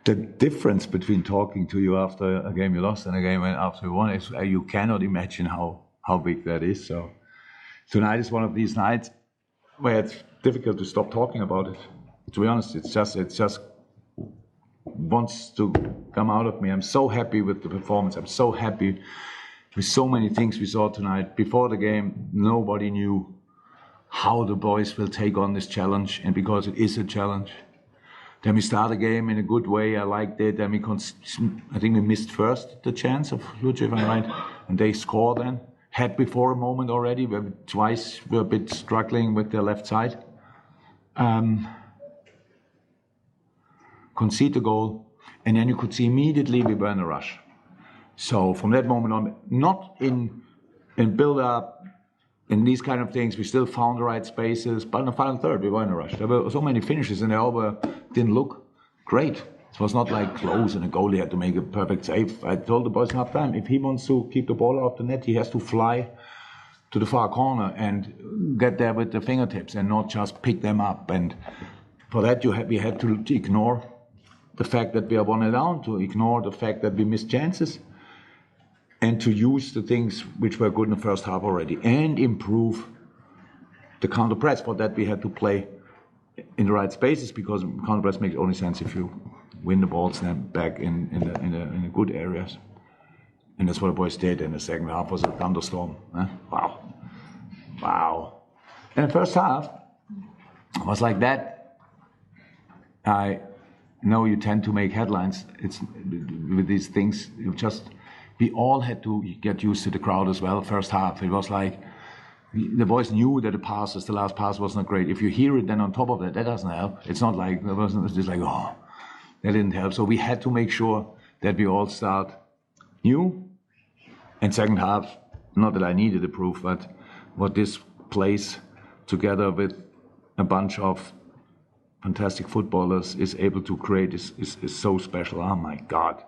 the difference between talking to you after a game you lost and a game after you won is you cannot imagine how big that is. So tonight is one of these nights where it's difficult to stop talking about it. To be honest, it just wants to come out of me. I'm so happy with the performance. I'm so happy with so many things we saw tonight. Before the game, nobody knew how the boys will take on this challenge, and because it is a challenge. Then we start the game in a good way. I liked it. Then I think we missed first the chance of Luce, if I'm right, and they scored then. Had before a moment already where twice we were a bit struggling with their left side. Concede the goal, and then you could see immediately we were in a rush. So from that moment on, not in build-up, in these kind of things, we still found the right spaces, but in the final third, we were in a rush. There were so many finishes, and they all didn't look great. It was not like close, and a goalie had to make a perfect save. I told the boys half time, if he wants to keep the ball off the net, he has to fly to the far corner and get there with the fingertips and not just pick them up. And for that, we had to ignore the fact that we are 1-0 down, to ignore the fact that we missed chances, and to use the things which were good in the first half already, and improve the counter press. For that, we had to play in the right spaces, because counter press makes only sense if you win the ball, snap back in the good areas. And that's what the boys did. In the second half was a thunderstorm. Wow. And the first half was like that. I know you tend to make headlines. It's with these things. We all had to get used to the crowd as well. First half, it was like the boys knew that the last pass was not great. If you hear it, then on top of that doesn't help. It's not like it's just like, oh, that didn't help. So we had to make sure that we all start new. And second half, not that I needed the proof, but what this place, together with a bunch of fantastic footballers, is able to create is so special. Oh my God.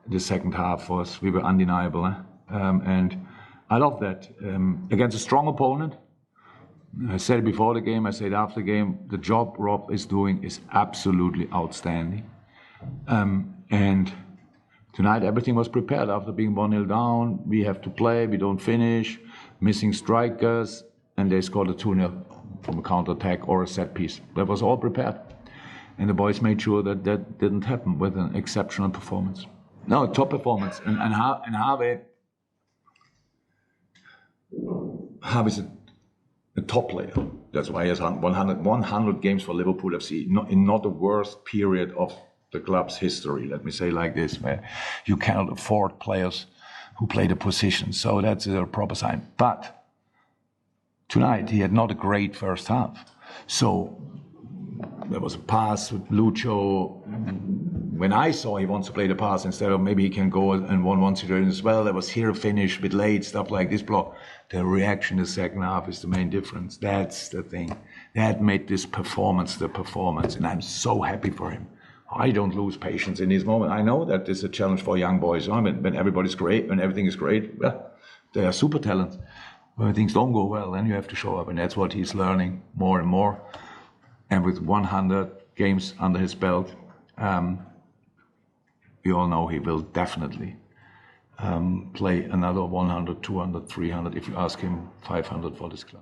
The second half we were undeniable. And I love that. Against a strong opponent, I said it before the game, I said after the game, the job Rob is doing is absolutely outstanding. And tonight everything was prepared. After being 1-0 down, we have to play, we don't finish, missing strikers, and they scored a 2-0 from a counter-attack or a set piece. That was all prepared. And the boys made sure that that didn't happen with an exceptional performance. No, top performance. And Harvey is a top player. That's why he has 100 games for Liverpool FC, in not the worst period of the club's history, let me say like this, where you cannot afford players who play the position. So that's a proper sign. But tonight, he had not a great first half. So there was a pass with Lucho. When I saw he wants to play the pass instead of maybe he can go in 1-1 situation as well, there was here a finish, a bit late, stuff like this block. The reaction in the second half is the main difference. That's the thing. That made this performance the performance, and I'm so happy for him. I don't lose patience in this moment. I know that this is a challenge for young boys. When everybody's great, when everything is great, well, they are super talent. When things don't go well, then you have to show up, and that's what he's learning more and more. And with 100 games under his belt, we all know he will definitely play another 100, 200, 300, if you ask him, 500 for this club.